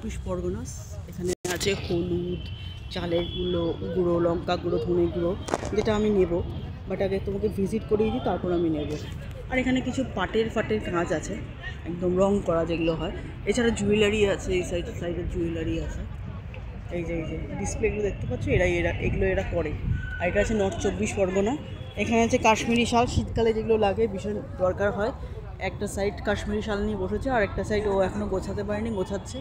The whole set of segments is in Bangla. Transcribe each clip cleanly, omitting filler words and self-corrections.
চব্বিশ পরগনাস। এখানে আছে হলুদ, চালের গুঁড়ো, লঙ্কা গুঁড়ো, ধনে গুঁড়ো, যেটা আমি নেব, বাট আগে তোমাকে ভিজিট করিয়ে দিই, তারপর আমি নেব। আর এখানে কিছু পাটের কাজ আছে, একদম রং করা যেগুলো হয়। এছাড়া জুয়েলারি আছে, এই সাইডের জুয়েলারি আছে। এই যে ডিসপ্লেগুলো দেখতে পাচ্ছ, এগুলো এরা করে। আর এটা আছে নর্থ 24 পরগনা। এখানে আছে কাশ্মীরি শাল, শীতকালে যেগুলো লাগে ভীষণ দরকার হয়। একটা সাইড কাশ্মীরি শাল নিয়ে বসেছে, আর একটা সাইড ও এখনও গোছাতে পারেনি, গোছাচ্ছে।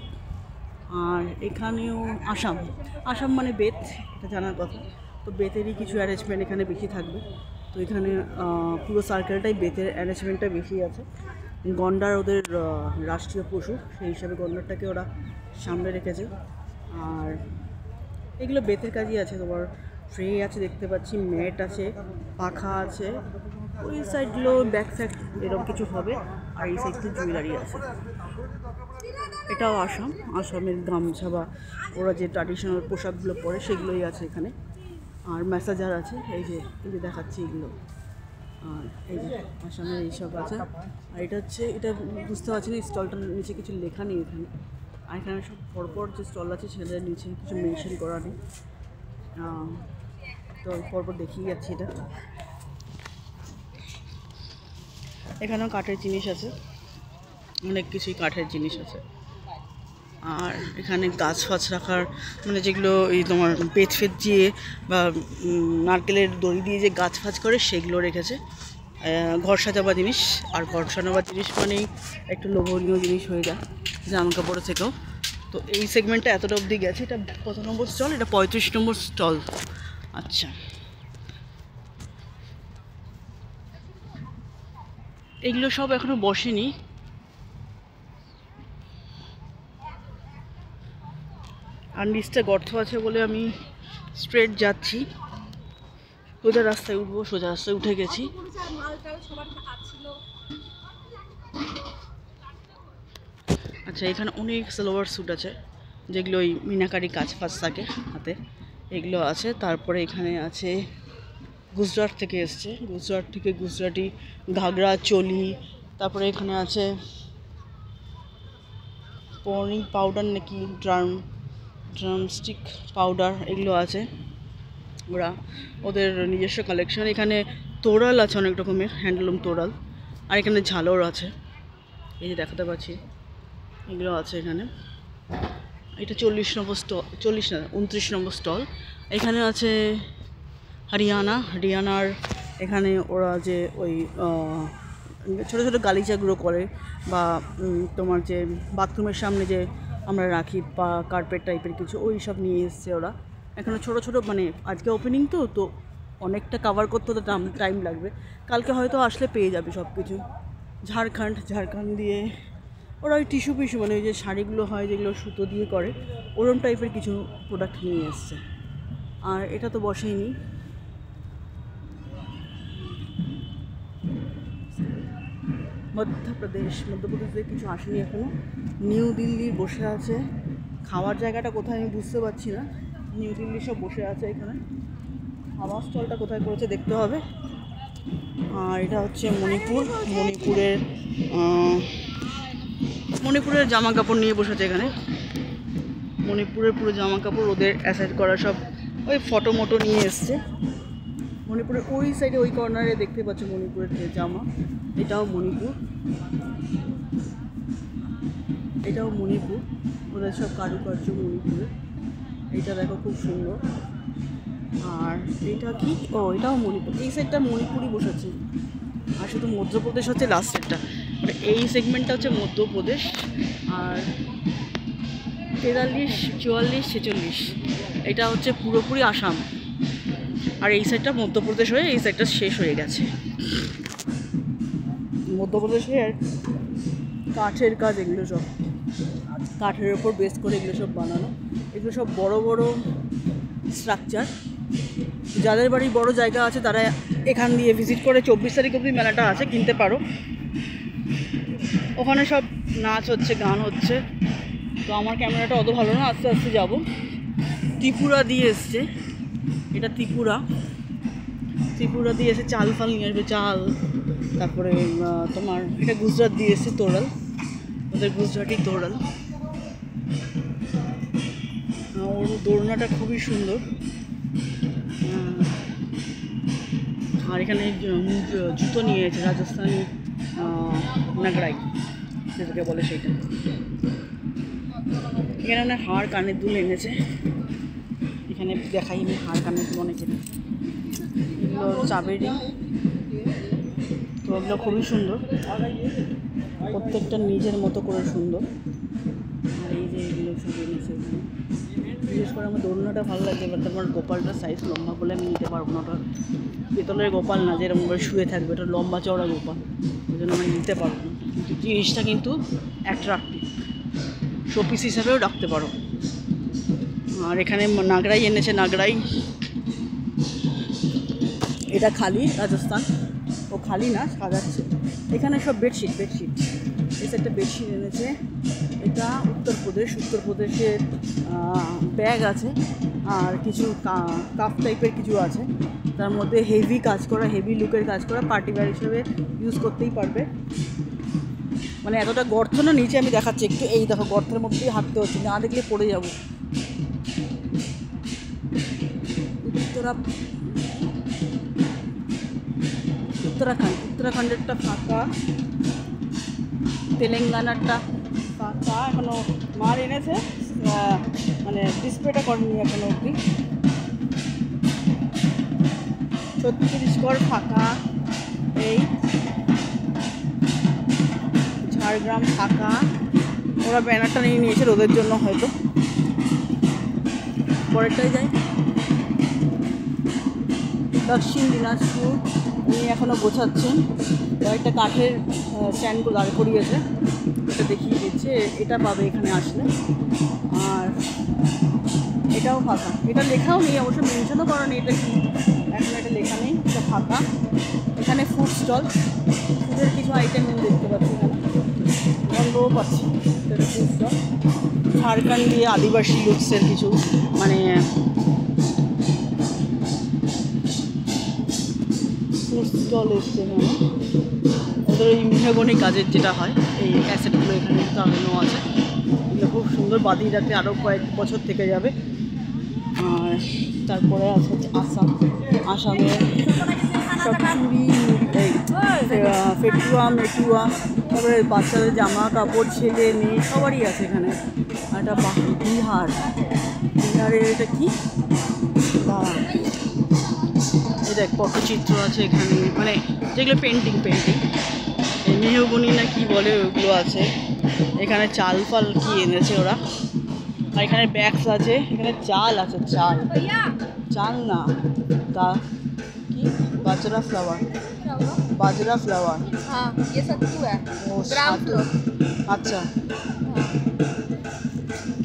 আর এখানেও আসাম মানে বেত, এটা জানার কথা। তো বেতেরই কিছু অ্যারেঞ্জমেন্ট এখানে বেশি থাকবে। তো এখানে পুরো সার্কেলটাই বেতের অ্যারেঞ্জমেন্টটা বেশি আছে। গন্ডার ওদের রাষ্ট্রীয় পশু, সেই হিসাবে গন্ডারটাকে ওরা সামনে রেখেছে। আর এগুলো বেতের কাজই আছে। তোমার ট্রে আছে দেখতে পাচ্ছি, ম্যাট আছে, পাখা আছে। ওই সাইডগুলো ব্যাক সাইড এরকম কিছু হবে। আর এই সাইডটা জুয়েলারি আছে। এটাও আসামের গামছা বা ওরা যে ট্র্যাডিশনাল পোশাকগুলো পরে সেগুলোই আছে এখানে। আর ম্যাসাজার আছে, এই যে দেখাচ্ছি এগুলো। আর এই যে আসামের এইসব আছে। আর এটা বুঝতে পারছি না, স্টলটার নিচে কিছু লেখা নেই এখানে। আর এখানে সব পরপর যে স্টল আছে সেটার নিচে কিছু মেনশন করা নেই। তো পরপর দেখিয়ে যাচ্ছি। এটা এখানেও কাঠের জিনিস আছে, অনেক কিছুই কাঠের জিনিস আছে। আর এখানে গাছ ফাছ রাখার, মানে যেগুলো এই তোমার বেত ফেত দিয়ে বা নারকেলের দড়ি দিয়ে যে গাছ ফাছ করে সেগুলো রেখেছে। ঘর সাজাবার জিনিস। আর ঘর সাজাবার জিনিস মানেই একটু লোভনীয় জিনিস হয়ে যায় জামা কাপড় থেকেও। তো এই সেগমেন্টটা এতটা অবধি গেছে। এটা কত নম্বর স্টল? এটা 35 নম্বর স্টল। আচ্ছা, এগুলো সব এখনো বসেনি। আর নিচটা গর্ত আছে বলে আমি স্ট্রেট যাচ্ছি। সোজা রাস্তায় উঠবো, সোজা রাস্তায় উঠে গেছি। আচ্ছা, এখানে অনেক সালোয়ার স্যুট আছে, যেগুলো ওই মিনাকারি কাজ ফাজ থাকে হাতে, এগুলো আছে। তারপরে এখানে আছে গুজরাট থেকে এসছে, গুজরাটি ঘাগরা, চোলি। তারপরে এখানে আছে পর্নিং পাউডার নাকি ড্রামস্টিক পাউডার, এগুলো আছে। ওদের নিজস্ব কালেকশন। এখানে তোড়াল আছে অনেক রকমের, হ্যান্ডলুম তোড়াল। আর এখানে ঝালর আছে, এই যে দেখাতে পাচ্ছি, এগুলো আছে এখানে। এটা 40 নম্বর স্টল, 29 নম্বর স্টল। এখানে আছে হরিয়ানার। এখানে ওরা যে ওই ছোটো ছোটো গালিচাগুলো করে, বা তোমার যে বাথরুমের সামনে যে আমরা রাখি বা কার্পেট টাইপের কিছু, ওই সব নিয়ে এসছে ওরা। এখানে ছোটো মানে আজকে ওপেনিং তো অনেকটা কাভার করতে তো টাইম লাগবে। কালকে হয়তো আসলে পেয়ে যাবে সব কিছু। ঝাড়খণ্ড দিয়ে ওরা ওই টিস্যু মানে ওই যে শাড়িগুলো হয় যেগুলো সুতো দিয়ে করে, ওরম টাইপের কিছু প্রোডাক্ট নিয়ে এসছে। আর এটা তো বসেইনি। মধ্যপ্রদেশে কিছু আসেনি এখনো। নিউ দিল্লি বসে আছে। খাওয়ার জায়গাটা কোথায় আমি বুঝতে পারছি না। নিউ দিল্লি সব বসে আছে এখানে। খাওয়ার স্টলটা কোথায় করেছে দেখতে হবে। আর এটা হচ্ছে মণিপুরের জামা কাপড় নিয়ে বসেছে এখানে। মণিপুরের পুরো জামা কাপড় ওদের অ্যাসাইড করা, সব ওই ফটো নিয়ে এসছে। মণিপুরের ওই সাইডে ওই কর্নারে দেখতে পাচ্ছ মণিপুরের যে জামা, এটাও মণিপুর। ওদের সব কারুকার্য মণিপুরের। এইটা দেখো খুব সুন্দর। আর এটা কি? এটাও মণিপুর। এই সাইডটা মণিপুরই বসেছে। আর শুধু মধ্যপ্রদেশ হচ্ছে লাস্টেরটা, মানে এই সেগমেন্টটা হচ্ছে মধ্যপ্রদেশ। আর 43, 44, 46 এটা হচ্ছে পুরোপুরি আসাম। আর এই সাইডটা মধ্যপ্রদেশ হয়ে এই সাইডটা শেষ হয়ে গেছে। মধ্যপ্রদেশের কাঠের কাজ, এগুলো সব কাঠের ওপর বেস করে এগুলো সব বানানো। এগুলো সব বড় বড় স্ট্রাকচার। যাদের বাড়ির বড় জায়গা আছে তারা এখান দিয়ে ভিজিট করে 24 তারিখ অবধি মেলাটা আছে, কিনতে পারো। ওখানে সব নাচ হচ্ছে, গান হচ্ছে। তো আমার ক্যামেরাটা অত ভালো না, আস্তে আস্তে যাবো। ত্রিপুরা দিয়ে এসছে, এটা ত্রিপুরা দিয়ে এসে চাল ফাল নিয়ে আসবে, চাল। তারপরে তোমার এটা গুজরাট দিয়ে এসছে তোড়াল, ওদের গুজরাটি তোড়াল। ওর দোলনাটা খুবই সুন্দর। আর এখানে জুতো নিয়েছে রাজস্থানি নাগরাই যেটাকে বলে সেইটা। এখানে অনেক হাড় কানের দুল এনেছে, এখানে দেখাই আমি হাড় কানের দুল অনেক এনেছে। এগুলো চাবেরি, তো এগুলো খুবই সুন্দর, প্রত্যেকটা নিজের মতো করে সুন্দর। আর এই যে এগুলো সব এনেছে এখানে। বিশেষ করে আমার দোলনাটা ভালো লাগে, এবার তোমার গোপালটার সাইজ লম্বা বলে আমি নিতে পারবো না, ওটা পেতলের গোপাল না যেরকম করে শুয়ে থাকবে, ওটা লম্বা চওড়া গোপাল, ওই জন্য আমি নিতে পারবো না। কিন্তু জিনিসটা কিন্তু অ্যাট্রাক্টিভ, শোপিস হিসাবেও রাখতে পারো। আর এখানে নাগরাই এনেছে, নাগরাই এটা খালি রাজস্থান, ও খালি না সাজাচ্ছে। এখানে সব বেডশিট, এই একটা বেডশিট এনেছে, এটা উত্তরপ্রদেশের ব্যাগ আছে আর কিছু কাপ টাইপের কিছু আছে, তার মধ্যে হেভি কাজ করা, হেভি লুকের কাজ করা, পার্টি ওয়্যার হিসেবে ইউজ করতেই পারবে। মানে এতটা গর্ত না নিচে, আমি দেখাচ্ছি একটু, এই দেখো গর্তের মধ্যেই হাঁটতে হচ্ছে, না দেখলে পড়ে যাব। উত্তরাখণ্ডেরটা ফাঁকা, তেলেঙ্গানারটা ফাঁকা, এখনও মাল এনেছে, মানে ডিসপ্লেটা করেনি এখনো অবধি। ছত্তিশগড় ফাঁকা, এই ঝাড়গ্রাম ফাঁকা, ওরা ব্যানারটা নিয়ে নিয়েছে রোদের জন্য হয়তো। পরেরটাই যাই, দক্ষিণ দিনাজপুর, উনি এখনও গোছাচ্ছেন, কয়েকটা কাঠের স্ট্যান্ডগুলো দাঁড় করিয়েছে, এটা দেখিয়ে দিচ্ছে, এটা পাবে এখানে আসলে। আর এটাও ফাঁকা, এটা লেখাও নেই অবশ্য, মেনশনও করা নেই এটা কি, এখন এটা লেখা নেই, এটা ফাঁকা। এখানে ফুড স্টল, ফুডের কিছু আইটেম আমি দেখতে পাচ্ছি, এখানে গন্ধও পাচ্ছি, এটা ফুড স্টল। ঝাড়খণ্ডী আদিবাসী লুকসের কিছু মানে ফুড স্টল এসছে এখানে, ওদের ওই মেহগনি কাজের যেটা হয়, এই অ্যাসেটগুলো এখানে টাঙানো আছে, এগুলো খুব সুন্দর, বাদিয়ে রাখতে আরও কয়েক বছর থেকে যাবে। আর তারপরে আছে আসামে সব চুড়ি, ফেটুয়া মেটুয়া, তারপরে বাচ্চাদের জামা কাপড়, ছেলে মেয়ে সবারই আছে এখানে। আর এটা বিহারের এটা কি দাঁড়া, এটা পটচিত্র আছে এখানে, মানে যেগুলো পেন্টিং এই মেহগনি না কি বলে ওগুলো আছে। এখানে চাল ফাল কি এনেছে ওরা, আর এখানে ব্যাগস আছে, এখানে চাল আছে, চাল না কি বাজরা ফ্লাওয়ার, আচ্ছা।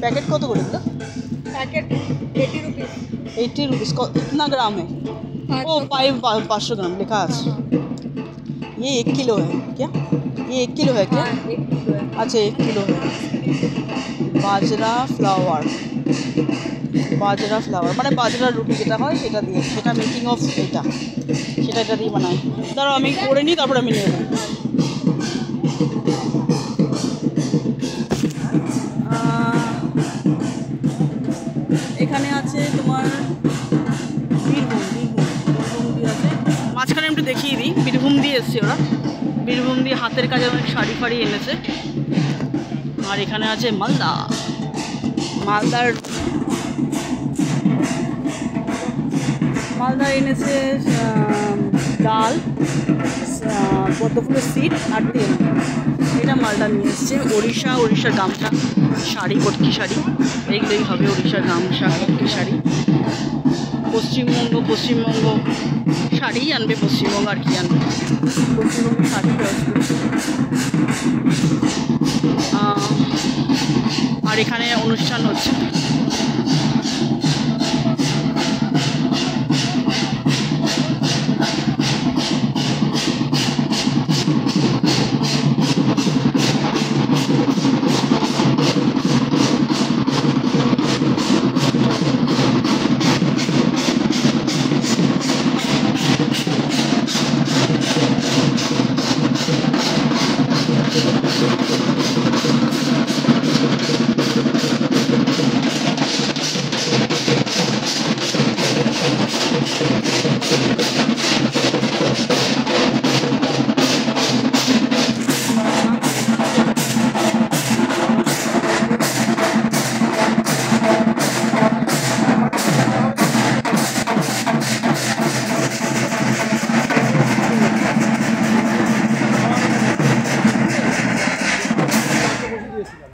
पैकेट কত করে দিল? Packet 80 rupees. कितना ग्राम है? ओ 500 ग्राम लिखा है। ये 1 किलो है क्या? ये 1 किलो है क्या? 1 किलो है। अच्छा 1 किलो है। बाजरा फ्लावर মানে বাজরার রুটি যেটা হয় সেটা দিয়ে, সেটা মেকিং অফ এটা দিয়ে বানায়। ধরো আমি করে নিই, তারপর আমি নেব। এখানে আছে তোমার বীরভূম দিয়ে আছে, মাঝখানে একটু দেখিয়ে দিই, বীরভূম দিয়ে এসছে ওরা, বীরভূম দিয়ে হাতের কাজে অনেক শাড়ি ফাড়ি এনেছে। আর এখানে আছে মালদার এনেছে ডাল, পদ্মফুলের সিড আর তেল, এটা মালদা নিয়ে এসছে। উড়িষ্যার গামছা, শাড়ি, কটকি শাড়ি, এইগুলোই হবে উড়িষ্যার গামছা, কটকি শাড়ি। পশ্চিমবঙ্গ শাড়ি আনবে, পশ্চিমবঙ্গ আর কি আনবে, পশ্চিমবঙ্গ শাড়ি। আর এখানে অনুষ্ঠান হচ্ছে।